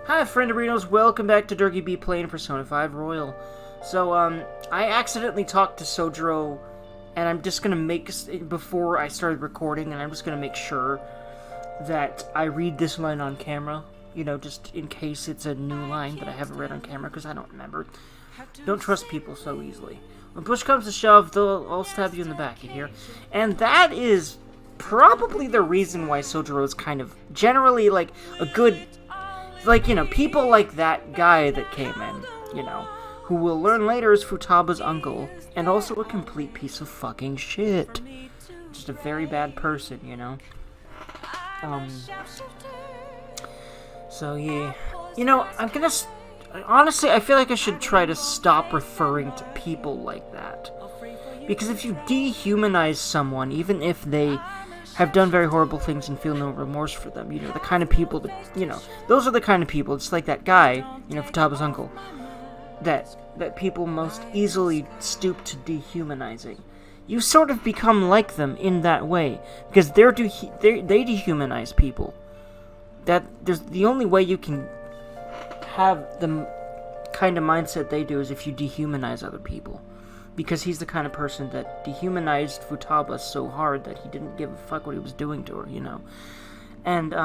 Hi, friendarinos. Welcome back to Dergy B playing Persona 5 Royal. So, I accidentally talked to Sojiro, and I'm just gonna make, before I started recording, and I'm just gonna make sure that I read this line on camera, you know, just in case it's a new line that I haven't read on camera, because I don't remember. Don't trust people so easily. When push comes to shove, they'll all stab you in the back, you hear? And that is probably the reason why Sojiro is kind of generally, like, a good... Like, you know, people like that guy that came in, you know, who we'll learn later is Futaba's uncle, and also a complete piece of fucking shit. Just a very bad person, you know? So, yeah. You know, I'm gonna... Honestly, I feel like I should try to stop referring to people like that. Because if you dehumanize someone, even if they have done very horrible things and feel no remorse for them, you know, the kind of people that, you know, those are the kind of people, it's like that guy, you know, Futaba's uncle, that people most easily stoop to dehumanizing. You sort of become like them in that way, because they dehumanize people. There's the only way you can have the kind of mindset they do is if you dehumanize other people. Because he's the kind of person that dehumanized Futaba so hard that he didn't give a fuck what he was doing to her, you know. And,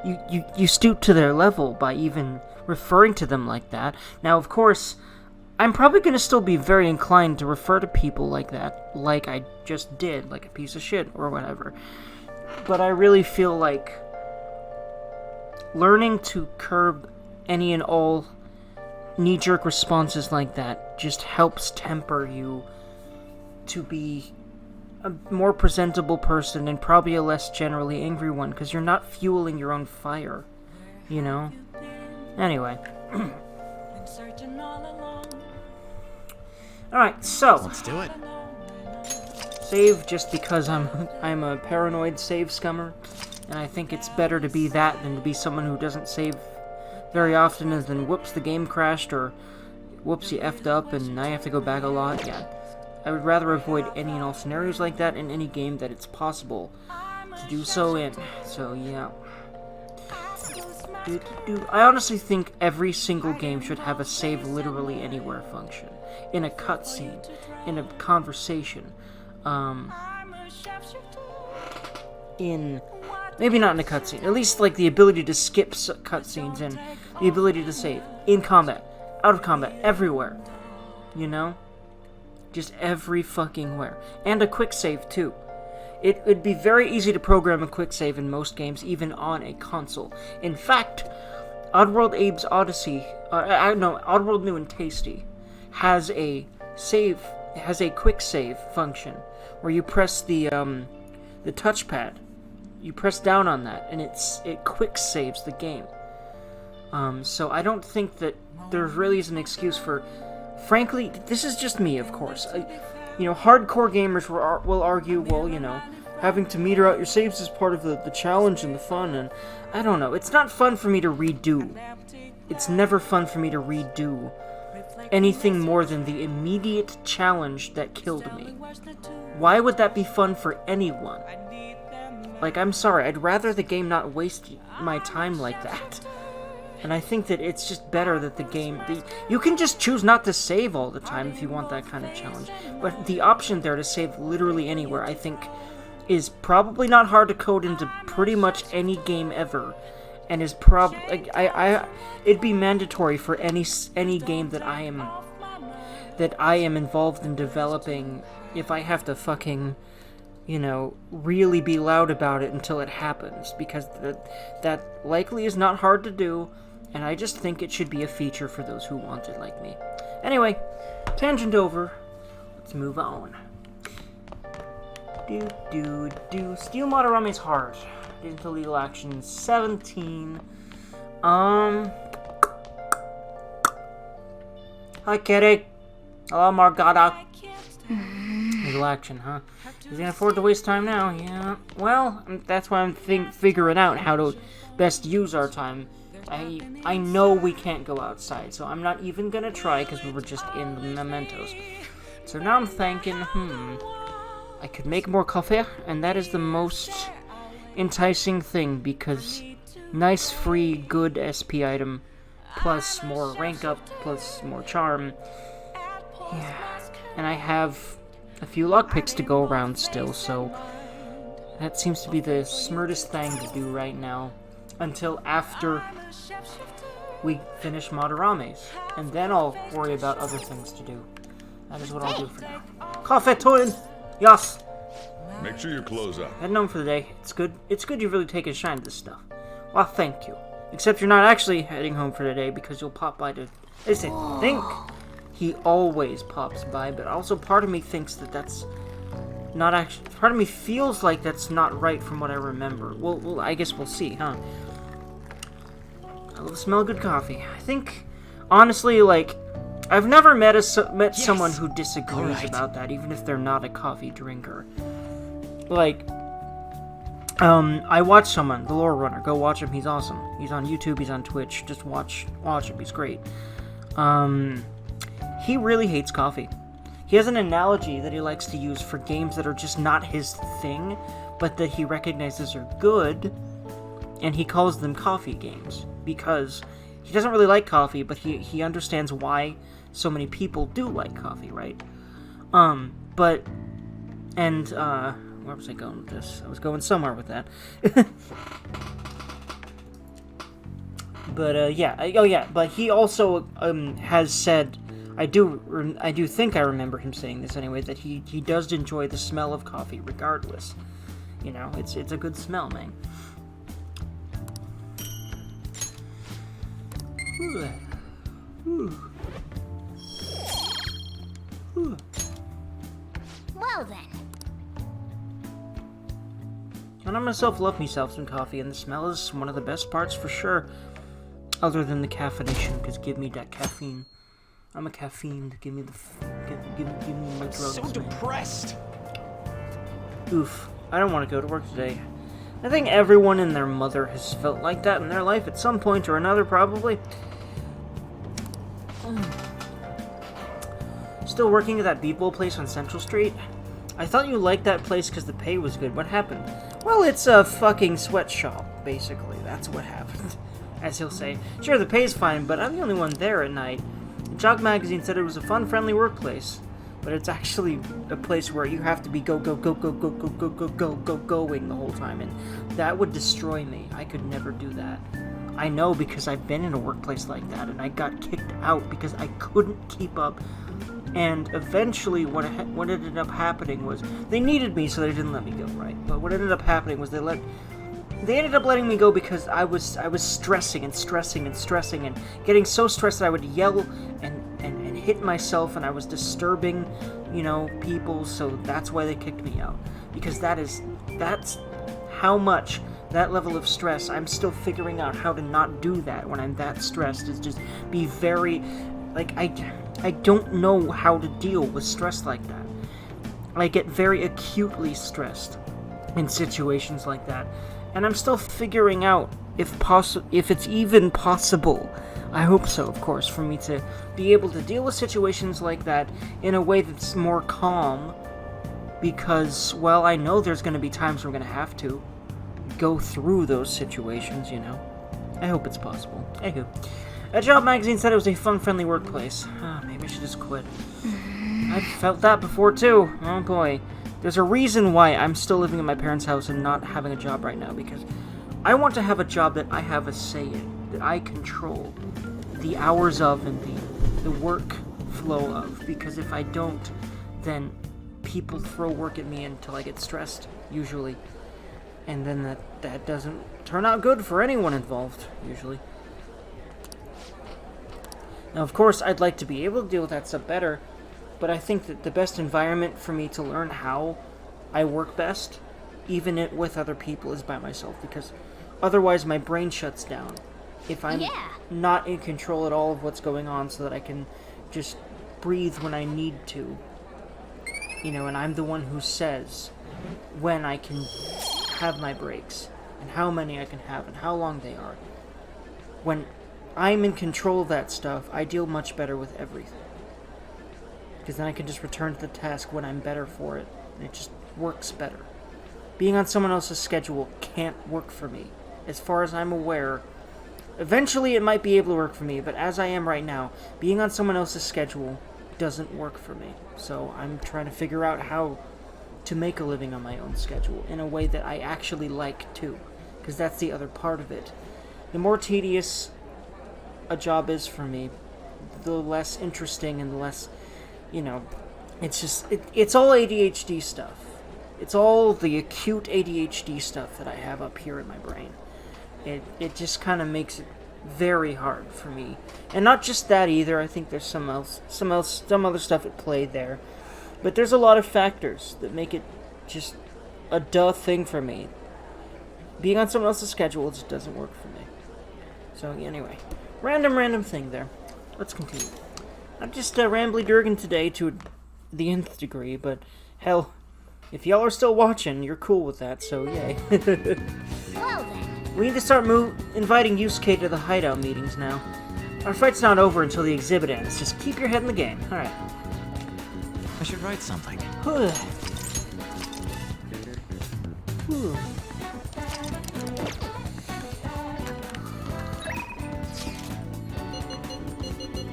you stoop to their level by even referring to them like that. Now, of course, I'm probably going to still be very inclined to refer to people like that, like I just did, like a piece of shit, or whatever. But I really feel like learning to curb any and all knee-jerk responses like that just helps temper you to be a more presentable person and probably a less generally angry one, because you're not fueling your own fire, you know? Anyway. Alright, so... Let's do it. Save just because I'm a paranoid save scummer, and I think it's better to be that than to be someone who doesn't save very often, and then whoops, the game crashed, or whoops, you effed up and I have to go back a lot. Yeah, I would rather avoid any and all scenarios like that in any game that it's possible to do so in. So yeah. I honestly think every single game should have a save literally anywhere function. In a cutscene, in a conversation, maybe not in a cutscene, at least like the ability to skip cutscenes and the ability to save. In combat, out of combat, everywhere. You know? Just every fucking where. And a quick save too. It would be very easy to program a quick save in most games, even on a console. In fact, Oddworld Abe's Odyssey, Oddworld New and Tasty, has a quick save function where you press the touchpad. You press down on that, and it quick saves the game. So I don't think that there really is an excuse for... Frankly, this is just me, of course. You know, hardcore gamers will argue, well, you know, having to meter out your saves is part of the challenge and the fun, and I don't know. It's not fun for me to redo. It's never fun for me to redo anything more than the immediate challenge that killed me. Why would that be fun for anyone? Like, I'm sorry, I'd rather the game not waste my time like that. And I think that it's just better that the game... you can just choose not to save all the time if you want that kind of challenge. But the option there to save literally anywhere, I think, is probably not hard to code into pretty much any game ever. And is probably... it'd be mandatory for any game that I am involved in developing if I have to fucking... you know, really be loud about it until it happens, because that likely is not hard to do, and I just think it should be a feature for those who want it like me. Anyway, tangent over. Let's move on. Steel Madarame is hard. Get into legal action 17. Hi, Kitty. Hello, Margata. Legal action, huh? You can afford to waste time now, yeah. Well, that's why I'm figuring out how to best use our time. I know we can't go outside, so I'm not even gonna try because we were just in the mementos. So now I'm thinking, I could make more coffee, and that is the most enticing thing because nice, free, good SP item, plus more rank up, plus more charm. Yeah. And I have a few lockpicks to go around still, so that seems to be the smartest thing to do right now, until after we finish Madarame's, and then I'll worry about other things to do. That is what I'll do for now. Coffee time! Yes! Make sure you close up. Heading home for the day. It's good you've really taken a shine to this stuff. Well, thank you. Except you're not actually heading home for the day because you'll pop by to... I think he always pops by, but also part of me thinks that that's not actually... Part of me feels like that's not right from what I remember. Well, I guess we'll see, huh? I love smell good coffee. I think, honestly, like, I've never met someone who disagrees about that, even if they're not a coffee drinker. Like, I watch someone, the Lore Runner. Go watch him. He's awesome. He's on YouTube. He's on Twitch. Just watch him. He's great. He really hates coffee. He has an analogy that he likes to use for games that are just not his thing, but that he recognizes are good, and he calls them coffee games, because he doesn't really like coffee, but he understands why so many people do like coffee, right? Where was I going with this? I was going somewhere with that. But he also has said, I do think I remember him saying this anyway, that he does enjoy the smell of coffee regardless. You know, it's a good smell, man. Well then. And I myself love myself some coffee, and the smell is one of the best parts for sure. Other than the caffeination, because give me that caffeine. I'm a caffeine. Give me my drugs. So depressed. Oof. I don't want to go to work today. I think everyone and their mother has felt like that in their life at some point or another, probably. Still working at that Beeple place on Central Street? I thought you liked that place because the pay was good. What happened? Well, it's a fucking sweatshop, basically. That's what happened. As he'll say. Sure, the pay's fine, but I'm the only one there at night. The Jock magazine said it was a fun, friendly workplace. But it's actually a place where you have to be going the whole time, and that would destroy me. I could never do that. I know because I've been in a workplace like that, and I got kicked out because I couldn't keep up. And eventually, what ended up happening was they needed me, so they didn't let me go, right? But what ended up happening was they ended up letting me go because I was stressing and getting so stressed that I would yell and hit myself, and I was disturbing, people. So that's why they kicked me out, because that's how much that level of stress. I'm still figuring out how to not do that when I'm that stressed. Is just be very, I don't know how to deal with stress like that. I get very acutely stressed in situations like that, and I'm still figuring out if it's even possible. I hope so, of course, for me to be able to deal with situations like that in a way that's more calm, because, well, I know there's going to be times where I'm going to have to go through those situations, I hope it's possible. Anywho, a Job magazine said it was a fun, friendly workplace. Maybe I should just quit. I've felt that before, too. Oh, boy. There's a reason why I'm still living in my parents' house and not having a job right now, because I want to have a job that I have a say in, that I control the hours of and the work flow of, because if I don't, then people throw work at me until I get stressed, usually, and then that doesn't turn out good for anyone involved, usually. Now, of course, I'd like to be able to deal with that stuff better, but I think that the best environment for me to learn how I work best, even with other people, is by myself, because otherwise my brain shuts down if I'm not in control at all of what's going on, so that I can just breathe when I need to, and I'm the one who says when I can have my breaks, and how many I can have, and how long they are. When I'm in control of that stuff, I deal much better with everything, because then I can just return to the task when I'm better for it, and it just works better. Being on someone else's schedule can't work for me. as far as I'm aware. Eventually it might be able to work for me, but as I am right now, being on someone else's schedule doesn't work for me. So I'm trying to figure out how to make a living on my own schedule in a way that I actually like too, because that's the other part of it. The more tedious a job is for me, the less interesting and the less, it's just, it's all ADHD stuff. It's all the acute ADHD stuff that I have up here in my brain. It just kind of makes it very hard for me. And not just that either, I think there's some other stuff at play there. But there's a lot of factors that make it just a duh thing for me. Being on someone else's schedule just doesn't work for me. So anyway, random thing there. Let's continue. I'm just rambly Durgan today to the nth degree, but hell, if y'all are still watching, you're cool with that, so yay. Well then. We need to start inviting Yusuke to the hideout meetings now. Our fight's not over until the exhibit ends. Just keep your head in the game. Alright. I should write something.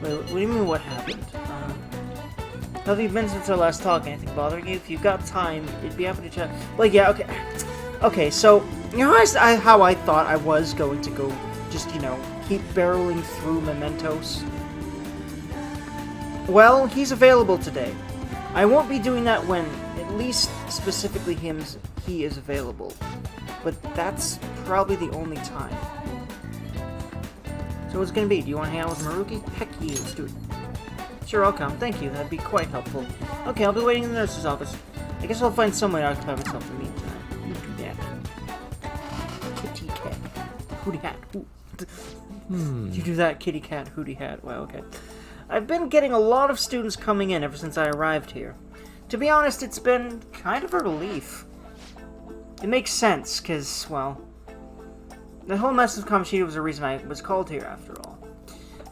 Wait, what do you mean what happened? How have you been since our last talk? Anything bothering you? If you've got time, you'd be happy to chat. Well, yeah, okay. Okay, so, you know how I thought I was going to go, just, keep barreling through mementos? Well, he's available today. I won't be doing that when, at least specifically he is available. But that's probably the only time. So what's it gonna be? Do you want to hang out with Maruki? Heck yeah, let's do it. Sure, I'll come. Thank you, that'd be quite helpful. Okay, I'll be waiting in the nurse's office. I guess I'll find some way to occupy myself in the meantime. You do that. Kitty cat. Hootie hat. Ooh. You do that, kitty cat, hootie hat. Wow, okay. I've been getting a lot of students coming in ever since I arrived here. To be honest, it's been kind of a relief. It makes sense, because, well, the whole mess with Kamoshida was the reason I was called here, after all.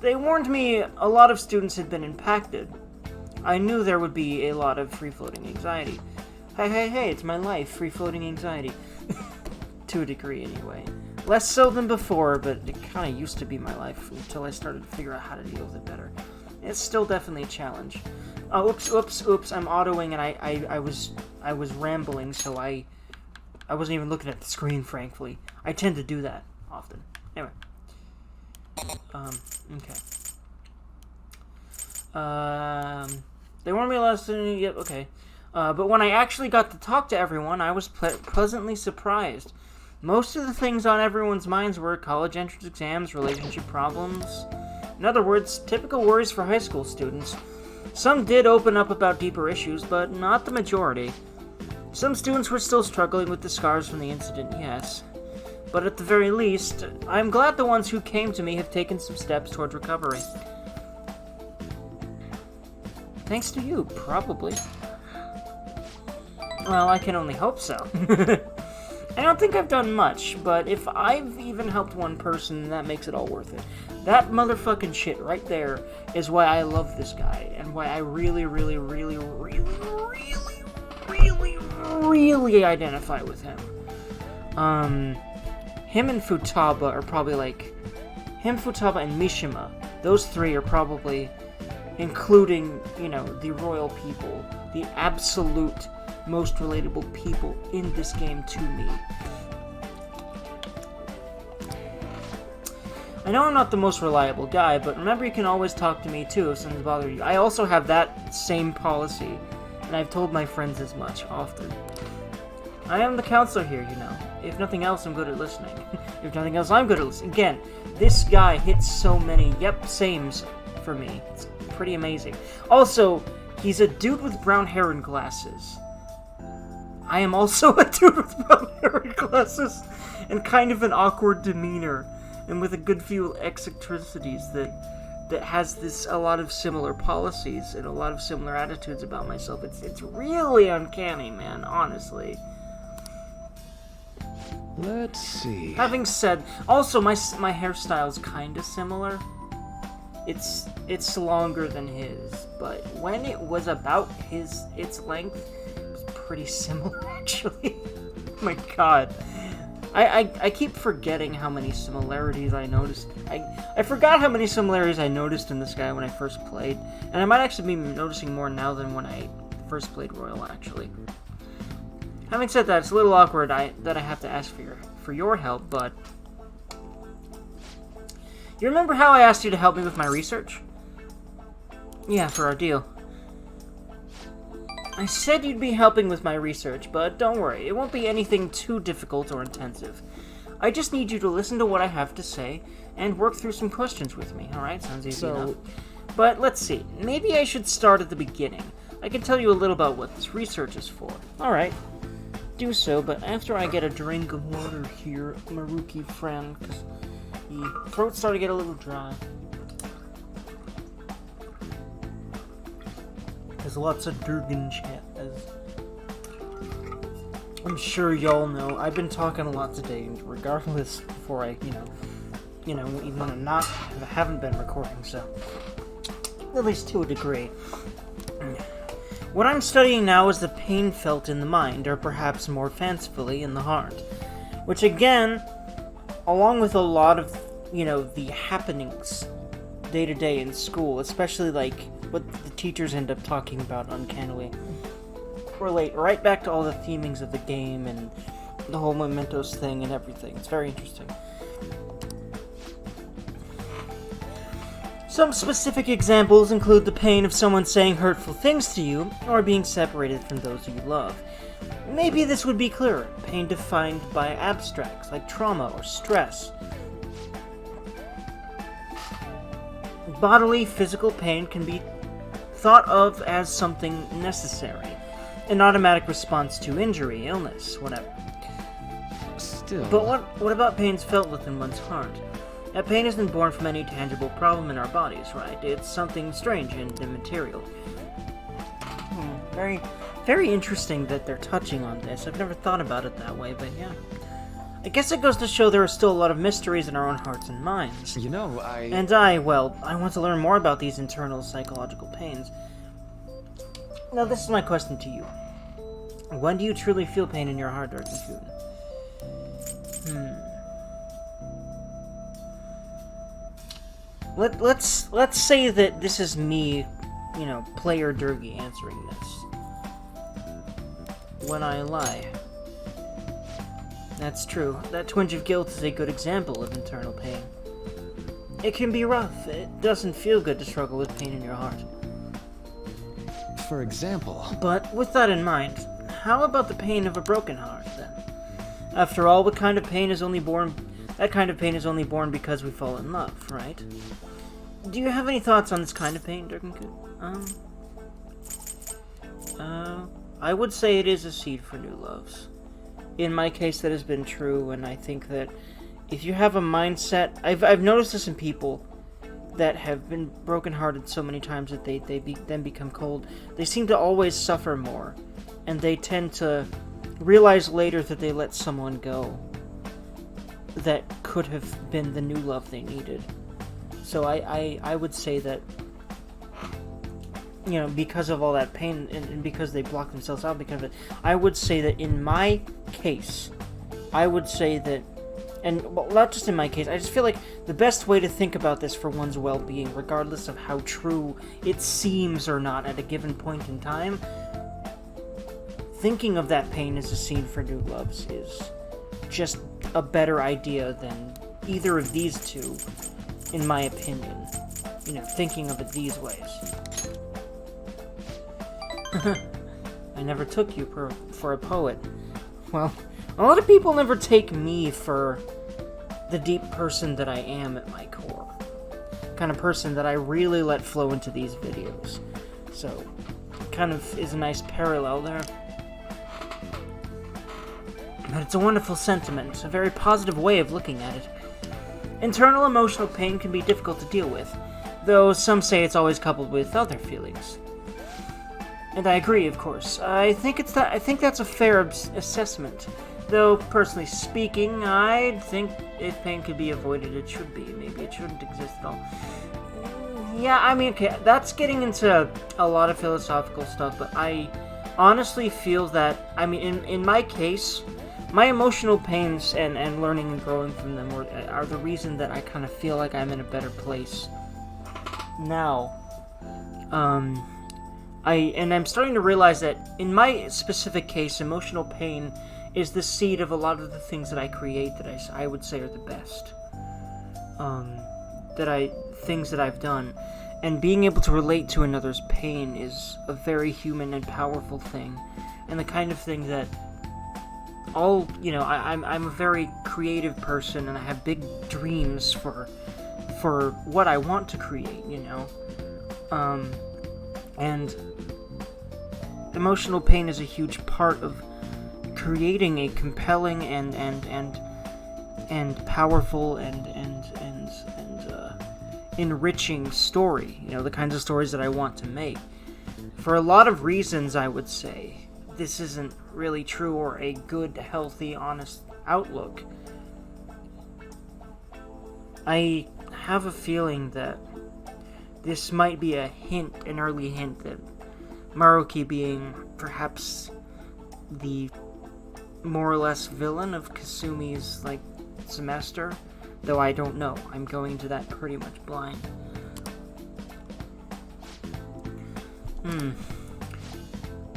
They warned me a lot of students had been impacted. I knew there would be a lot of free-floating anxiety. Hey, it's my life, free-floating anxiety. To a degree, anyway. Less so than before, but it kind of used to be my life until I started to figure out how to deal with it better. It's still definitely a challenge. Oh, oops, I'm autoing and I was rambling, so I wasn't even looking at the screen, frankly. I tend to do that often. Anyway. Okay. They warned me last time, yep, okay. But when I actually got to talk to everyone, I was pleasantly surprised. Most of the things on everyone's minds were college entrance exams, relationship problems. In other words, typical worries for high school students. Some did open up about deeper issues, but not the majority. Some students were still struggling with the scars from the incident, yes. But at the very least, I'm glad the ones who came to me have taken some steps toward recovery. Thanks to you, probably. Well, I can only hope so. I don't think I've done much, but if I've even helped one person, that makes it all worth it. That motherfucking shit right there is why I love this guy, and why I really identify with him. Him and Futaba are probably him, Futaba, and Mishima. Those three are probably, including, the royal people, the absolute most relatable people in this game to me. I know I'm not the most reliable guy, but remember you can always talk to me too if something's bothering you. I also have that same policy, and I've told my friends as much, often. I am the counselor here, If nothing else, I'm good at listening. If nothing else, I'm good at listening. Again, this guy hits so many sames for me. It's pretty amazing. Also, he's a dude with brown hair and glasses. I am also a dude with brown hair and glasses, and kind of an awkward demeanor, and with a good few eccentricities that has a lot of similar policies and a lot of similar attitudes about myself. It's really uncanny, man, honestly. Let's see. Having said, also my hairstyle's kind of similar. It's longer than his, but when it was about its length, it was pretty similar actually. Oh my god. I keep forgetting how many similarities I noticed. I forgot how many similarities I noticed in this guy when I first played, and I might actually be noticing more now than when I first played Royal, actually. Having said that, it's a little awkward that I have to ask for your help, but... You remember how I asked you to help me with my research? Yeah, for our deal. I said you'd be helping with my research, but don't worry, it won't be anything too difficult or intensive. I just need you to listen to what I have to say and work through some questions with me, alright? Sounds easy enough. But let's see, maybe I should start at the beginning. I can tell you a little about what this research is for. Alright, do so, but after I get a drink of water here, Maruki friend, because the throat's starting to get a little dry. There's lots of Durgan chat, as I'm sure y'all know. I've been talking a lot today, regardless, before I, even when I'm not, I haven't been recording, so, at least to a degree. What I'm studying now is the pain felt in the mind, or perhaps more fancifully, in the heart. Which again, along with a lot of, the happenings day-to-day in school, especially, like, what the teachers end up talking about uncannily, relate right back to all the themings of the game and the whole mementos thing and everything. It's very interesting. Some specific examples include the pain of someone saying hurtful things to you, or being separated from those you love. Maybe this would be clearer. Pain defined by abstracts, like trauma or stress. Bodily, physical pain can be thought of as something necessary. An automatic response to injury, illness, whatever. Still... But what about pains felt within one's heart? That pain isn't born from any tangible problem in our bodies, right? It's something strange and immaterial. Very, very interesting that they're touching on this. I've never thought about it that way, but yeah. I guess it goes to show there are still a lot of mysteries in our own hearts and minds. I want to learn more about these internal psychological pains. Now, this is my question to you. When do you truly feel pain in your heart, Dergy? Let's say that this is me, player Dergy answering this. When I lie. That's true. That twinge of guilt is a good example of internal pain. It can be rough. It doesn't feel good to struggle with pain in your heart. For example... But with that in mind, how about the pain of a broken heart, then? After all, that kind of pain is only born because we fall in love, right? Do you have any thoughts on this kind of pain, Dergy? I would say it is a seed for new loves. In my case, that has been true, and I think that if you have a mindset... I've noticed this in people that have been brokenhearted so many times that they then become cold. They seem to always suffer more, and they tend to realize later that they let someone go that could have been the new love they needed. So I would say that, because of all that pain, and because they block themselves out because of it, I would say that in my case, I would say that, and well, not just in my case, I just feel like the best way to think about this for one's well-being, regardless of how true it seems or not at a given point in time, thinking of that pain as a scene for new loves is just a better idea than either of these two, in my opinion. Thinking of it these ways. I never took you for a poet. Well, a lot of people never take me for the deep person that I am at my core. Kind of person that I really let flow into these videos. So, it kind of is a nice parallel there. But it's a wonderful sentiment, a very positive way of looking at it. Internal emotional pain can be difficult to deal with, though some say it's always coupled with other feelings. And I agree, of course. I think that's a fair assessment. Though, personally speaking, I think if pain could be avoided, it should be. Maybe it shouldn't exist at all. Yeah, I mean, okay, that's getting into a lot of philosophical stuff, but I honestly feel that, I mean, in my case, my emotional pains and learning and growing from them are the reason that I kind of feel like I'm in a better place now. I'm starting to realize that in my specific case, emotional pain is the seed of a lot of the things that I create that I would say are the best. Things that I've done. And being able to relate to another's pain is a very human and powerful thing. And the kind of thing that I'm a very creative person, and I have big dreams for what I want to create, and emotional pain is a huge part of creating a compelling and powerful and enriching story, the kinds of stories that I want to make. For a lot of reasons, I would say this isn't really true or a good, healthy, honest outlook. I have a feeling that this might be an early hint that Maruki, being perhaps the more or less villain of Kasumi's, semester, though I don't know. I'm going into that pretty much blind.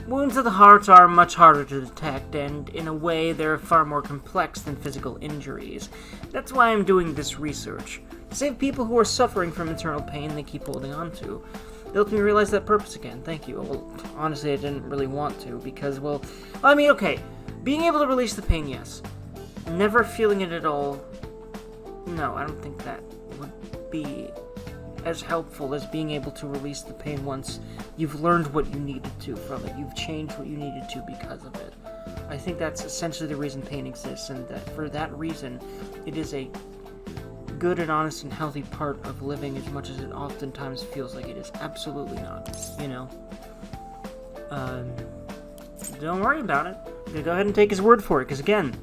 Wounds of the heart are much harder to detect, and in a way, they're far more complex than physical injuries. That's why I'm doing this research. To save people who are suffering from internal pain they keep holding on to. It helped me realize that purpose again. Thank you. Well, honestly, I didn't really want to, because, okay. Being able to release the pain, yes. Never feeling it at all, no, I don't think that would be as helpful as being able to release the pain once you've learned what you needed to from it. You've changed what you needed to because of it. I think that's essentially the reason pain exists, and that for that reason, it is a good and honest and healthy part of living, as much as it oftentimes feels like it is absolutely not, Don't worry about it. I'm gonna go ahead and take his word for it, because again,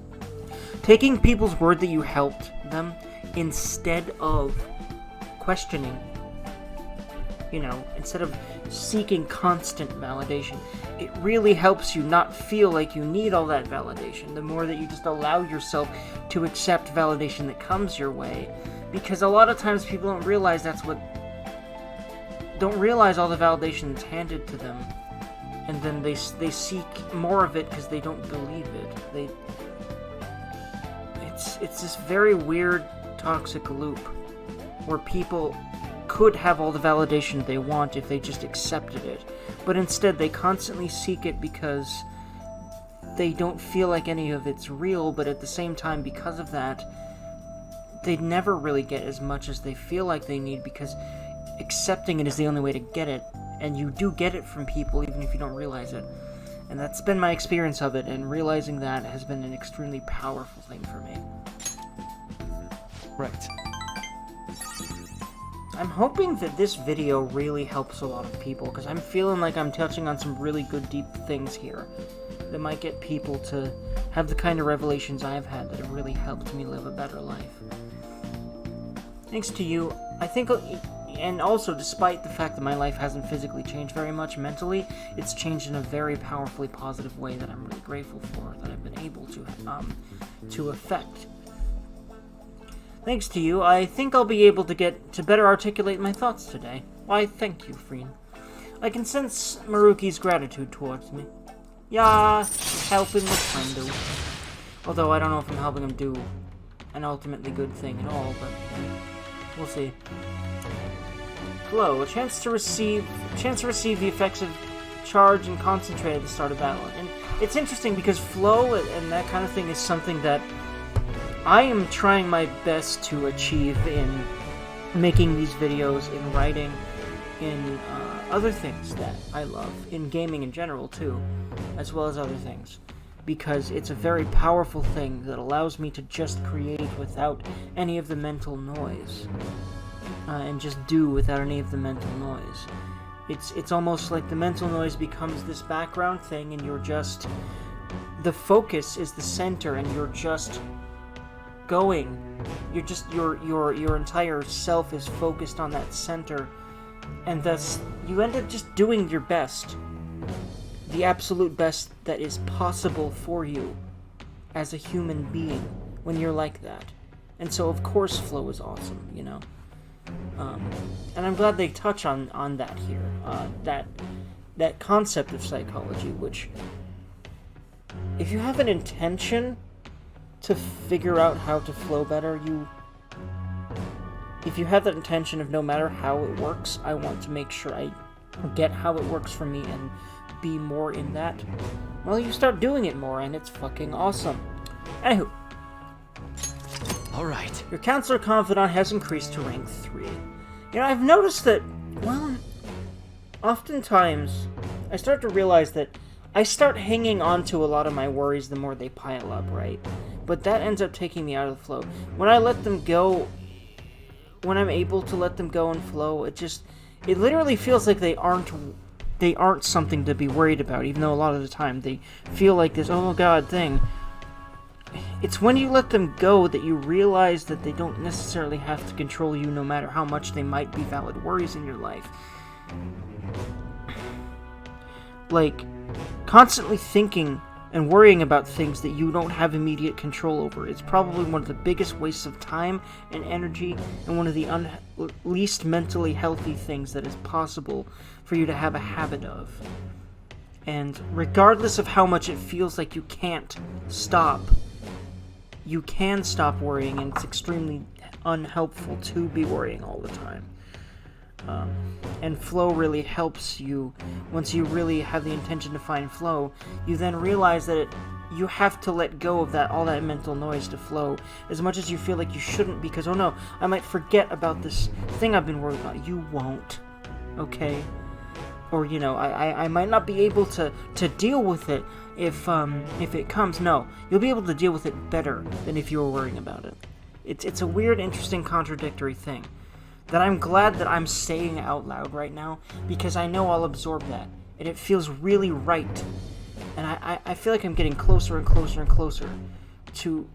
taking people's word that you helped them instead of questioning, instead of seeking constant validation, it really helps you not feel like you need all that validation. The more that you just allow yourself to accept validation that comes your way, because a lot of times people don't realize all the validation that's handed to them, and then they seek more of it because they don't believe it. It's this very weird, toxic loop where people could have all the validation they want if they just accepted it, but instead they constantly seek it because they don't feel like any of it's real, but at the same time, because of that, they never really get as much as they feel like they need, because accepting it is the only way to get it, and you do get it from people even if you don't realize it. And that's been my experience of it, and realizing that has been an extremely powerful thing for me. Right. I'm hoping that this video really helps a lot of people, because I'm feeling like I'm touching on some really good, deep things here that might get people to have the kind of revelations I've had that have really helped me live a better life. Thanks to you, I think, and also despite the fact that my life hasn't physically changed very much, mentally, it's changed in a very powerfully positive way that I'm really grateful for, that I've been able to affect. Thanks to you, I think I'll be able to get to better articulate my thoughts today. Why, thank you, Freen. I can sense Maruki's gratitude towards me. Yeah, he's helping my friend do. Although I don't know if I'm helping him do an ultimately good thing at all, but we'll see. Flow, a chance to receive the effects of charge and concentrate at the start of battle. And it's interesting because flow and that kind of thing is something that I am trying my best to achieve in making these videos, in writing, in other things that I love, in gaming in general too, as well as other things, because it's a very powerful thing that allows me to just create without any of the mental noise, and just do without any of the mental noise. It's almost like the mental noise becomes this background thing, and you're just, the focus is the center, and you're just going. You're just, your entire self is focused on that center, and thus you end up just doing your best, the absolute best that is possible for you, as a human being when you're like that. And so, of course, flow is awesome, you know? And I'm glad they touch on that here. That concept of psychology, which, if you have an intention to figure out how to flow better, if you have that intention of no matter how it works, I want to make sure I get how it works for me and be more in that, well, you start doing it more, and it's fucking awesome. Anywho. Alright. Your Counselor Confidant has increased to rank 3. You know, I've noticed that, well, oftentimes, I start to realize that I start hanging on to a lot of my worries the more they pile up, right? But that ends up taking me out of the flow. When I let them go, when I'm able to let them go and flow, it literally feels like they aren't something to be worried about, even though a lot of the time they feel like this, oh god, thing. It's when you let them go that you realize that they don't necessarily have to control you, no matter how much they might be valid worries in your life. Like, constantly thinking and worrying about things that you don't have immediate control over is probably one of the biggest wastes of time and energy, and one of the least mentally healthy things that is possible for you to have a habit of. And regardless of how much it feels like you can't stop, you can stop worrying, and it's extremely unhelpful to be worrying all the time. And flow really helps you. Once you really have the intention to find flow, you then realize that you have to let go of all that mental noise to flow. As much as you feel like you shouldn't, because, oh no, I might forget about this thing I've been worried about. You won't, okay? Or, you know, I might not be able to deal with it if it comes. No, you'll be able to deal with it better than if you were worrying about it. It's a weird, interesting, contradictory thing that I'm glad that I'm saying out loud right now, because I know I'll absorb that, and it feels really right. And I feel like I'm getting closer and closer and closer to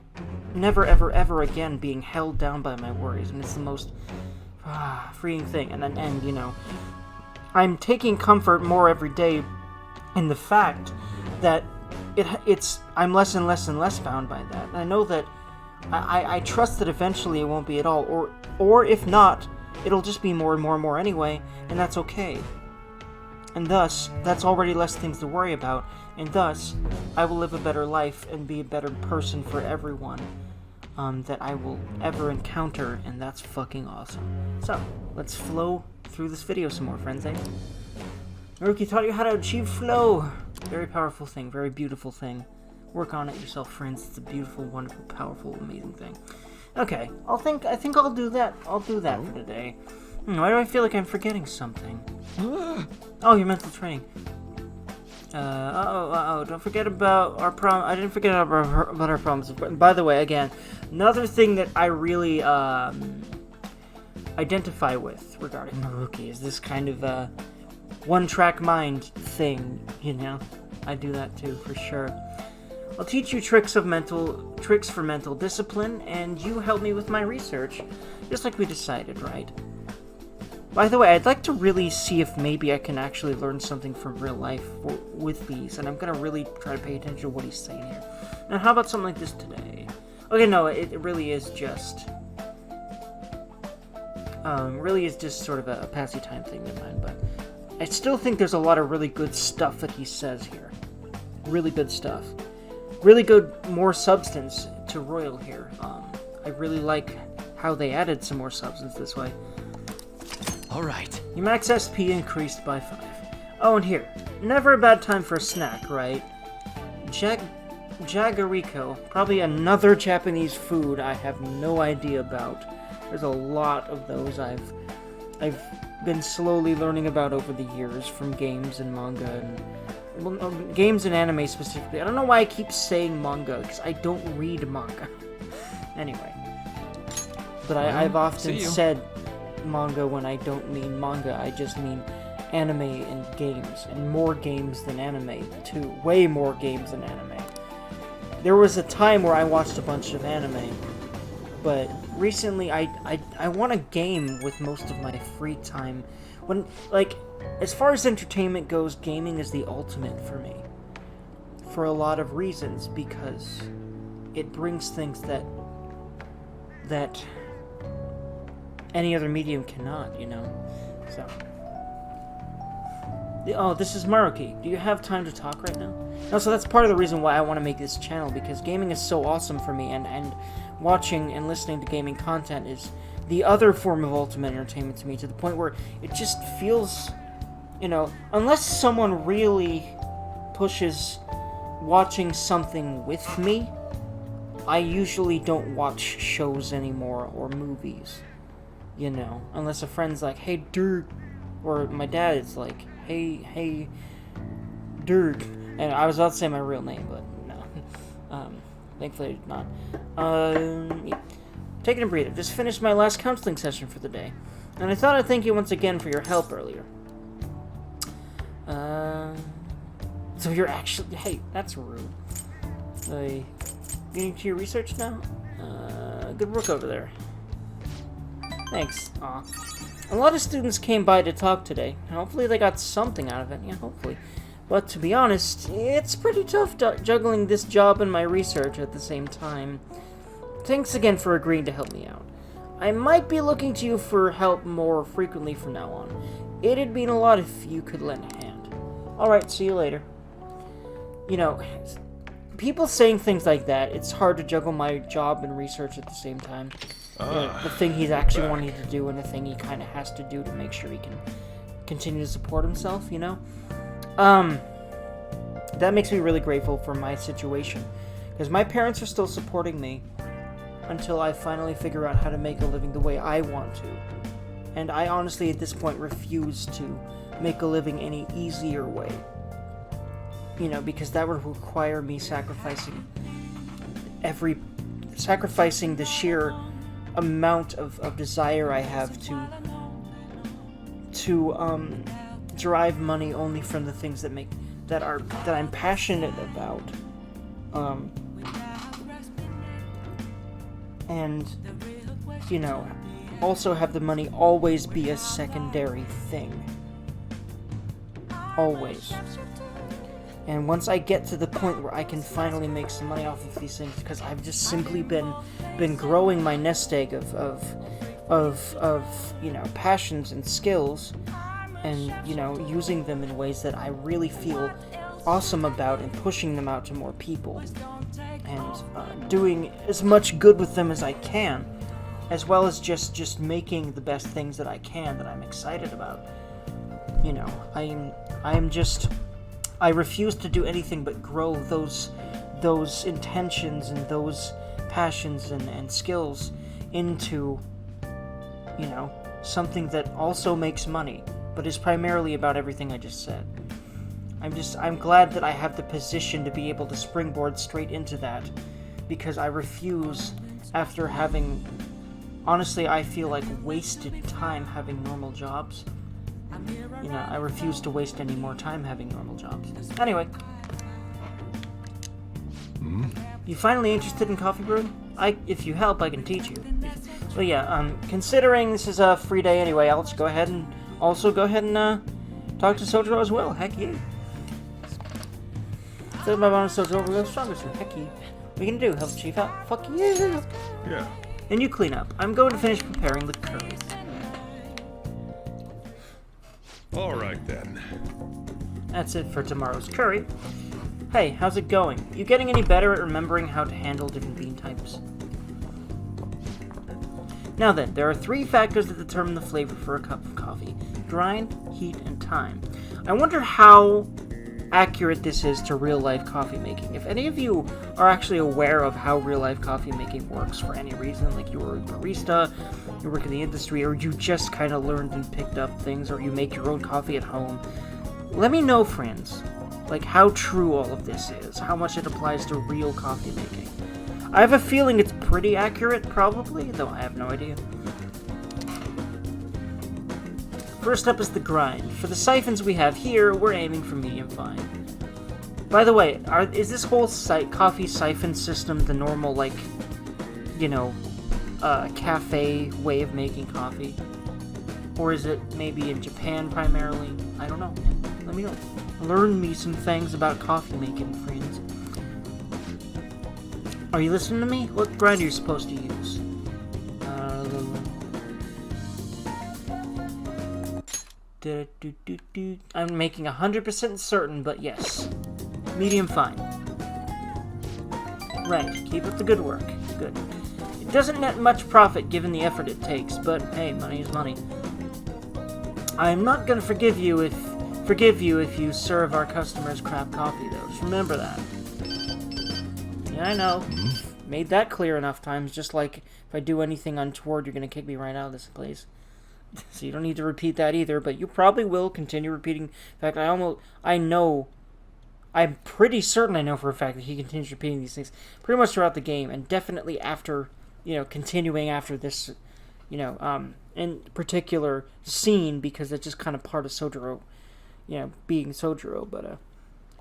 never, ever, ever again being held down by my worries, and it's the most freeing thing. And you know, I'm taking comfort more every day in the fact that I'm less and less and less bound by that. And I know that I trust that eventually it won't be at all, or if not, it'll just be more and more and more anyway, and that's okay. And thus, that's already less things to worry about, and thus, I will live a better life and be a better person for everyone that I will ever encounter, and that's fucking awesome. So, let's flow through this video some more, friends, eh? Naruki taught you how to achieve flow. Very powerful thing, very beautiful thing. Work on it yourself, friends. It's a beautiful, wonderful, powerful, amazing thing. Okay, I think I'll do that. I'll do that for today. Why do I feel like I'm forgetting something? Oh, your mental training. Don't forget about our I didn't forget about our promises. By the way, again, another thing that I really identify with regarding Naruki is this kind of one-track mind thing, you know? I do that too, for sure. I'll teach you tricks for mental discipline, and you help me with my research, just like we decided, right? By the way, I'd like to really see if maybe I can actually learn something from real life with these, and I'm gonna really try to pay attention to what he's saying here. Now, how about something like this today? Okay, no, it really is just... sort of a passy time thing in mind, but I still think there's a lot of really good stuff that he says here. Really good stuff. Really good, more substance to Royal here. I really like how they added some more substance this way. Alright. Your max SP increased by 5. Oh, and here. Never a bad time for a snack, right? Jagariko. Probably another Japanese food I have no idea about. There's a lot of those I've been slowly learning about over the years from games and manga and... Well, games and anime specifically. I don't know why I keep saying manga, because I don't read manga. Anyway. But I've often said manga when I don't mean manga. I just mean anime and games. And more games than anime, too. Way more games than anime. There was a time where I watched a bunch of anime. But recently, I want a game with most of my free time. When, like... As far as entertainment goes, gaming is the ultimate for me. For a lot of reasons, because it brings things that any other medium cannot, you know? So. Oh, this is Maruki. Do you have time to talk right now? No, so that's part of the reason why I want to make this channel, because gaming is so awesome for me, and watching and listening to gaming content is the other form of ultimate entertainment to me, to the point where it just feels, you know, unless someone really pushes watching something with me, I usually don't watch shows anymore, or movies, you know, unless a friend's like, hey, Derg, or my dad is like, hey, Derg, and I was about to say my real name, but no, thankfully not. Yeah. Taking a breather, just finished my last counseling session for the day, and I thought I'd thank you once again for your help earlier. So you're actually, hey, that's rude. Getting to your research now? Good work over there. Thanks. Aw. A lot of students came by to talk today. Hopefully they got something out of it. Yeah, hopefully. But to be honest, it's pretty tough juggling this job and my research at the same time. Thanks again for agreeing to help me out. I might be looking to you for help more frequently from now on. It'd mean a lot if you could lend a hand. Alright, see you later. You know, people saying things like that, it's hard to juggle my job and research at the same time. The thing he's actually wanting to do and the thing he kind of has to do to make sure he can continue to support himself, you know? That makes me really grateful for my situation, because my parents are still supporting me until I finally figure out how to make a living the way I want to. And I honestly, at this point, refuse to make a living any easier way. You know, because that would require me sacrificing the sheer amount of desire I have to derive money only from the things that I'm passionate about. And, you know, also have the money always be a secondary thing. Always. And once I get to the point where I can finally make some money off of these things, because I've just simply been growing my nest egg of you know, passions and skills, and, you know, using them in ways that I really feel awesome about, and pushing them out to more people, and doing as much good with them as I can, as well as just making the best things that I can, that I'm excited about. You know, I refuse to do anything but grow those intentions and those passions and skills into, you know, something that also makes money, but is primarily about everything I just said. I'm glad that I have the position to be able to springboard straight into that, because I refuse, after having, honestly, I feel like wasted time having normal jobs. You know, I refuse to waste any more time having normal jobs. Anyway. You finally interested in coffee brewing? If you help, I can teach you. So yeah, considering this is a free day anyway, I'll just go ahead and talk to Sojiro as well. Heck yeah. So my bonus Sojiro will go stronger soon. Heck yeah. What are you gonna do? Help the chief out? Fuck yeah. Yeah. And you clean up. I'm going to finish preparing the curry. All right then. That's it for tomorrow's curry. Hey, how's it going? You getting any better at remembering how to handle different bean types? Now then, there are 3 factors that determine the flavor for a cup of coffee: grind, heat, and time. I wonder how accurate this is to real-life coffee making. If any of you are actually aware of how real-life coffee making works for any reason, like you're a barista, you work in the industry, or you just kind of learned and picked up things, or you make your own coffee at home, let me know, friends, like how true all of this is, how much it applies to real coffee making. I have a feeling it's pretty accurate, probably, though I have no idea. First up is the grind. For the siphons we have here, we're aiming for medium fine. By the way, is this whole coffee siphon system the normal, like, you know, cafe way of making coffee? Or is it maybe in Japan primarily? I don't know. Let me know. Learn me some things about coffee making, friends. Are you listening to me? What grinder are you supposed to use? I'm making 100% certain, but yes. Medium fine. Right, keep up the good work. Good. It doesn't net much profit given the effort it takes, but hey, money is money. I'm not gonna forgive you if you serve our customers crap coffee, though. Just remember that. Yeah, I know. Made that clear enough times, just like if I do anything untoward, you're gonna kick me right out of this place. So you don't need to repeat that either, but you probably will continue repeating. In fact, I'm pretty certain I know for a fact that he continues repeating these things pretty much throughout the game, and definitely after, continuing after this, in particular scene, because it's just kind of part of Sojiro, being Sojiro, but,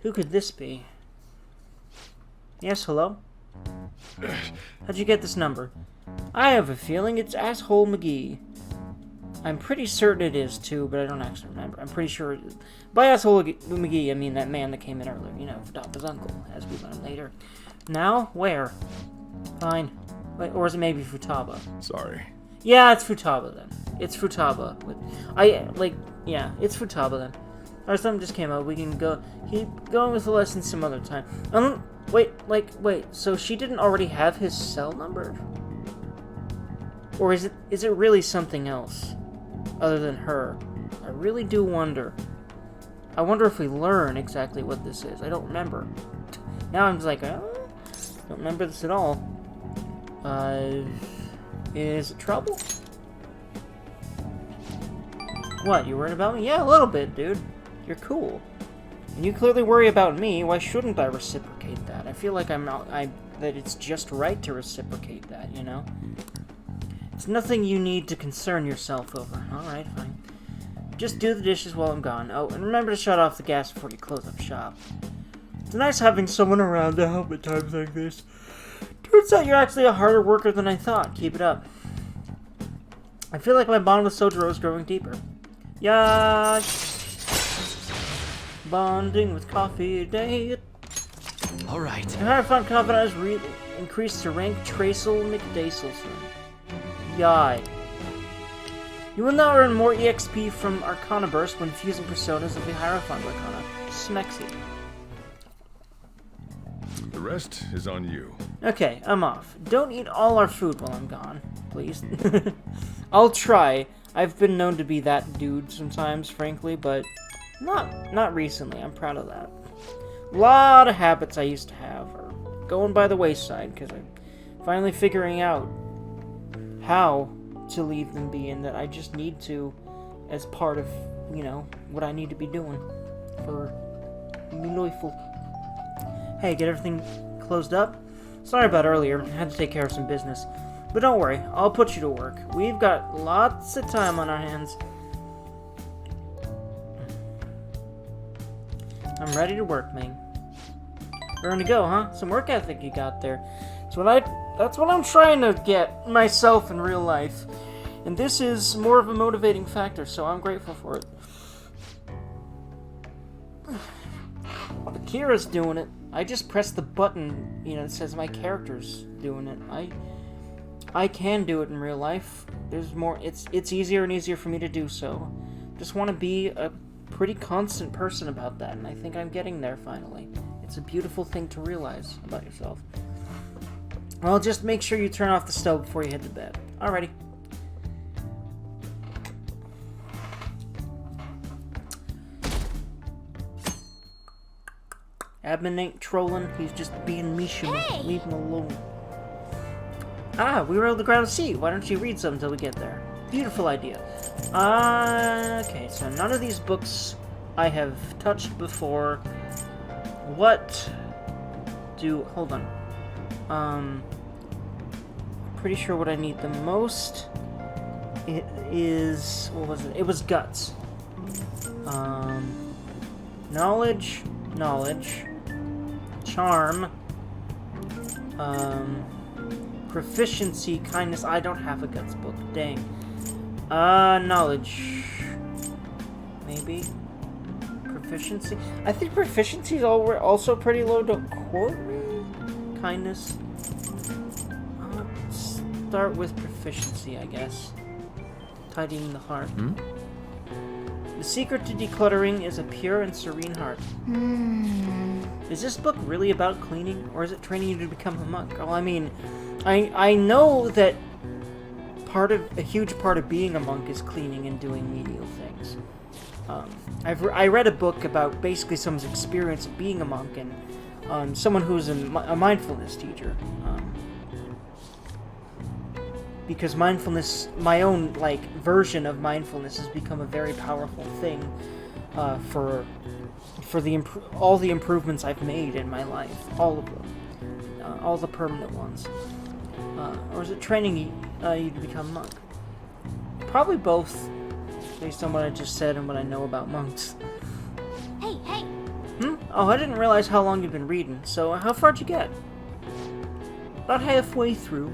who could this be? Yes, hello? How'd you get this number? I have a feeling it's Asshole McGee. I'm pretty certain it is, too, but I don't actually remember. I'm pretty sure it is. By Asshole McGee, I mean that man that came in earlier, Papa's uncle, as we learn later. Now? Where? Fine. Wait, or is it maybe Futaba? Sorry. Yeah, it's Futaba, then. It's Futaba. It's Futaba, then. Or something just came out. We can keep going with the lesson some other time. Wait, so she didn't already have his cell number? Or is it really something else? Other than her. I really do wonder. I wonder if we learn exactly what this is. I don't remember. Now I'm just like, oh, don't remember this at all. Is it trouble? What, you worried about me? Yeah, a little bit, dude. You're cool. And you clearly worry about me. Why shouldn't I reciprocate that? I feel like that it's just right to reciprocate that, It's nothing you need to concern yourself over. Alright, fine. Just do the dishes while I'm gone. Oh, and remember to shut off the gas before you close up shop. It's nice having someone around to help at times like this. Turns out you're actually a harder worker than I thought. Keep it up. I feel like my bond with Sojiro is growing deeper. Yeah. Bonding with coffee today. Alright. The Hierophant Confidant has really increased to rank Traceal McDaselson. Yai. You will now earn more EXP from Arcana Burst when fusing personas of the Hierophant Arcana. Smexy. The rest is on you. Okay, I'm off. Don't eat all our food while I'm gone, please. I'll try. I've been known to be that dude sometimes, frankly, but not recently. I'm proud of that. A lot of habits I used to have are going by the wayside because I'm finally figuring out how to leave them be, and that I just need to, as part of, what I need to be doing for me joyful. Hey, get everything closed up? Sorry about earlier, I had to take care of some business. But don't worry, I'll put you to work. We've got lots of time on our hands. I'm ready to work, Ming. Raring to go, huh? Some work ethic you got there. That's what I'm trying to get myself in real life. And this is more of a motivating factor, so I'm grateful for it. Kira's doing it. I just pressed the button, that says my character's doing it. I can do it in real life. There's more. It's easier and easier for me to do so. Just want to be a pretty constant person about that, and I think I'm getting there finally. It's a beautiful thing to realize about yourself. Well, just make sure you turn off the stove before you head to bed. Alrighty. Admin ain't trolling, he's just being Mishima. Hey! Leave him alone. Ah, we were able to grab a seat. Why don't you read some until we get there? Beautiful idea. Okay, so none of these books I have touched before. Hold on. Pretty sure what I need the most is, what was it? It was guts. Knowledge, charm, proficiency, kindness. I don't have a guts book. Dang. Knowledge. Maybe. Proficiency. I think proficiency is also pretty low. Don't quote me. Kindness. start with proficiency, I guess. Tidying the heart. The secret to decluttering is a pure and serene heart. Is this book really about cleaning, or is it training you to become a monk? Well, I mean, I know that a huge part of being a monk is cleaning and doing menial things. I read a book about basically someone's experience of being a monk, and someone who's a mindfulness teacher. Because mindfulness, my own version of mindfulness, has become a very powerful thing for all the improvements I've made in my life, all of them, all the permanent ones. Or is it training you to become a monk? Probably both, based on what I just said and what I know about monks. Hey, hey! Oh, I didn't realize how long you've been reading. So, how far'd you get? About halfway through.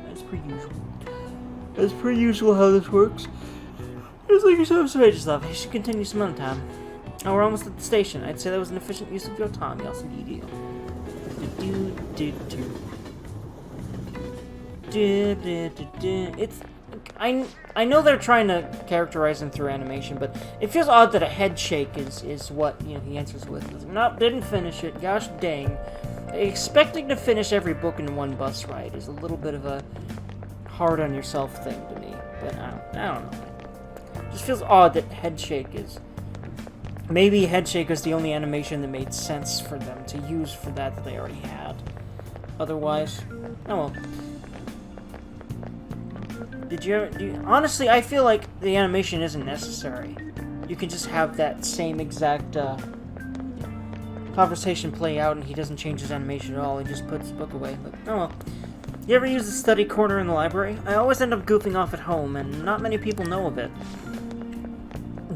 As per usual. As per usual how this works. It's like you said some major stuff. I should continue some other time. Oh, we're almost at the station. I'd say that was an efficient use of your time. Yes, indeed. It's... I know they're trying to characterize him through animation, but it feels odd that a head shake is what, he answers with. Nope, didn't finish it. Gosh dang. Expecting to finish every book in one bus ride is a little bit of a hard on yourself thing to me, but I don't know. It just feels odd that head shake is... Maybe head shake is the only animation that made sense for them to use for that they already had. Otherwise, oh well. Honestly, I feel like the animation isn't necessary. You can just have that same exact conversation play out, and he doesn't change his animation at all. He just puts the book away. But oh well. You ever use the study corner in the library? I always end up goofing off at home, and not many people know of it.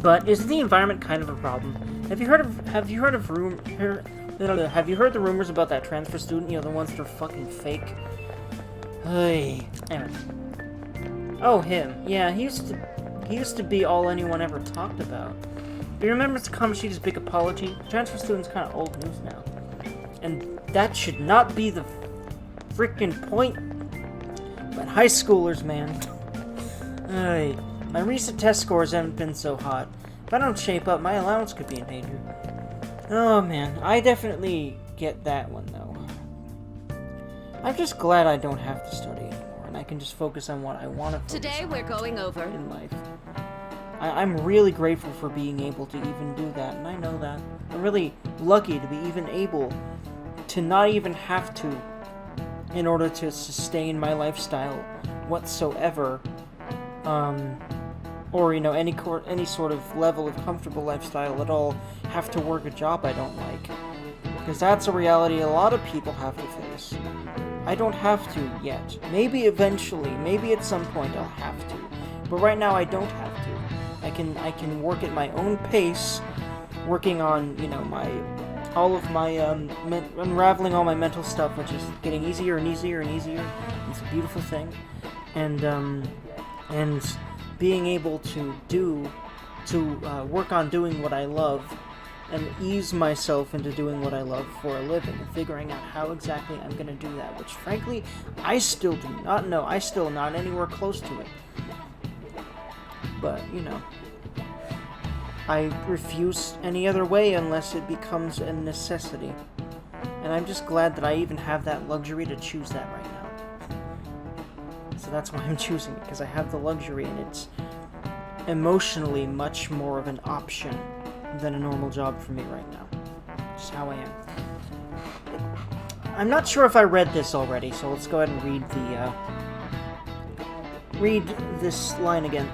But is the environment kind of a problem? Have you heard the rumors about that transfer student? The ones that are fucking fake. Hey. Anyway. Oh, him. Yeah, he used to be all anyone ever talked about. Do you remember Takamishi's big apology? The transfer student's kind of old news now. And that should not be the freaking point. But high schoolers, man. Hey, my recent test scores haven't been so hot. If I don't shape up, my allowance could be in danger. Oh, man. I definitely get that one, though. I'm just glad I don't have to study anymore. I can just focus on what I want to focus Today on we're going over in life. I'm really grateful for being able to even do that, and I know that. I'm really lucky to be even able to not even have to, in order to sustain my lifestyle whatsoever, or any sort of level of comfortable lifestyle at all, have to work a job I don't like. Because that's a reality a lot of people have to face. I don't have to yet. Maybe eventually, maybe at some point I'll have to. But right now I don't have to. I can work at my own pace, working on, unraveling all my mental stuff, which is getting easier and easier and easier. It's a beautiful thing. And being able to work on doing what I love, and ease myself into doing what I love for a living, and figuring out how exactly I'm going to do that, which frankly, I still do not know. I still am not anywhere close to it. But, I refuse any other way unless it becomes a necessity. And I'm just glad that I even have that luxury to choose that right now. So that's why I'm choosing it, because I have the luxury, and it's emotionally much more of an option than a normal job for me right now. Just how I am. I'm not sure if I read this already, so let's go ahead and read this line again.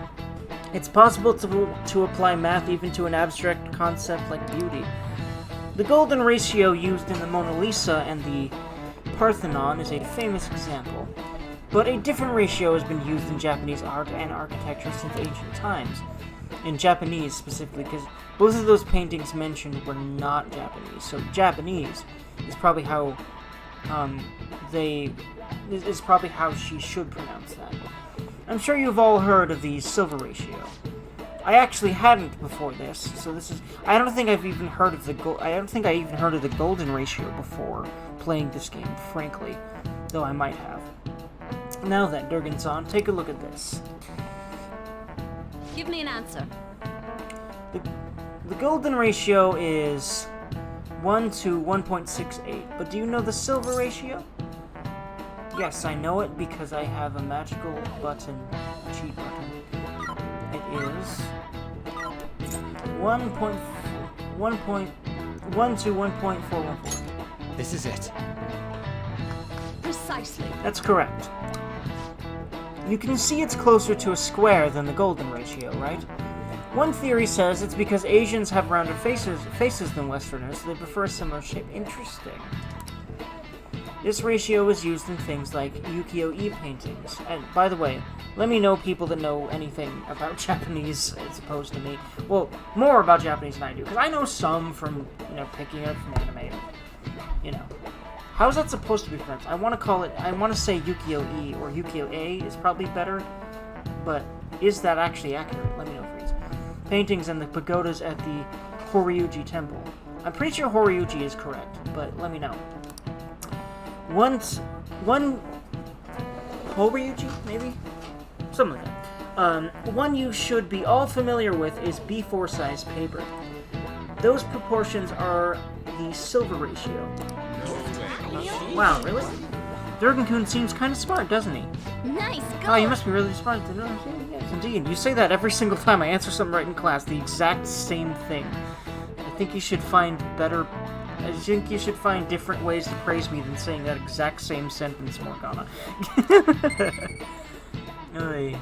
It's possible to apply math even to an abstract concept like beauty. The golden ratio used in the Mona Lisa and the Parthenon is a famous example, but a different ratio has been used in Japanese art and architecture since ancient times. In Japanese specifically, because both of those paintings mentioned were not Japanese. So Japanese is probably how is probably how she should pronounce that. I'm sure you've all heard of the silver ratio. I actually hadn't before this, so this is. I don't think I even heard of the golden ratio before playing this game, frankly, though I might have. Now then, Durgan-san, take a look at this. Give me an answer. The golden ratio is 1 to 1.68, but do you know the silver ratio? Yes, I know it because I have a magical button, cheat button. It is 1 to 1.414. This is it. Precisely. That's correct. You can see it's closer to a square than the golden ratio, right? One theory says it's because Asians have rounder faces than Westerners, so they prefer a similar shape. Interesting. This ratio is used in things like ukiyo-e paintings. And, by the way, let me know people that know anything about Japanese as opposed to me. Well, more about Japanese than I do, because I know some from, picking it up from anime. How's that supposed to be pronounced? I want to say ukiyo-e or ukiyo-e is probably better, but is that actually accurate? Let me know, please. Paintings and the pagodas at the Horyuji Temple. I'm pretty sure Horyuji is correct, but let me know. One Horyuji, maybe? Something like that. One you should be all familiar with is B4 size paper. Those proportions are the silver ratio. Wow, really? Durgan-kun seems kind of smart, doesn't he? Nice. Go. Oh, you must be really smart to know. Yes, indeed. You say that every single time I answer something right in class, the exact same thing. I think you should find different ways to praise me than saying that exact same sentence, Morgana. Anyway.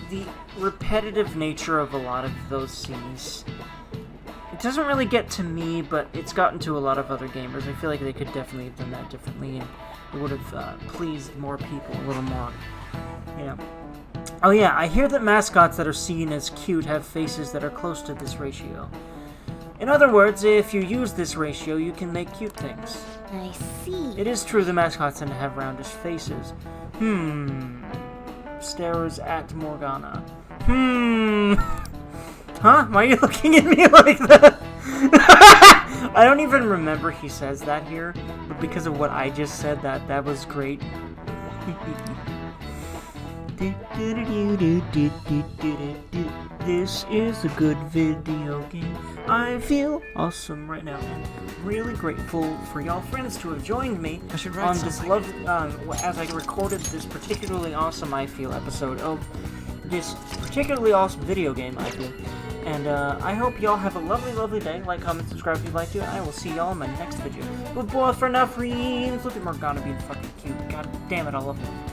The repetitive nature of a lot of those scenes. It doesn't really get to me, but it's gotten to a lot of other gamers. I feel like they could definitely have done that differently, and it would have pleased more people a little more. Oh yeah, I hear that mascots that are seen as cute have faces that are close to this ratio. In other words, if you use this ratio, you can make cute things. I see. It is true the mascots tend to have roundish faces. Stares at Morgana. Huh? Why are you looking at me like that? I don't even remember he says that here, but because of what I just said, that was great. This is a good video game. I feel awesome right now, and really grateful for y'all friends to have joined me on this as I recorded this particularly awesome I Feel episode of this particularly awesome video game I Feel. And I hope y'all have a lovely, lovely day. Like, comment, subscribe if you'd like to, and I will see y'all in my next video. Good boy for now, friends. Look at Morgana being fucking cute. God damn it, I love her.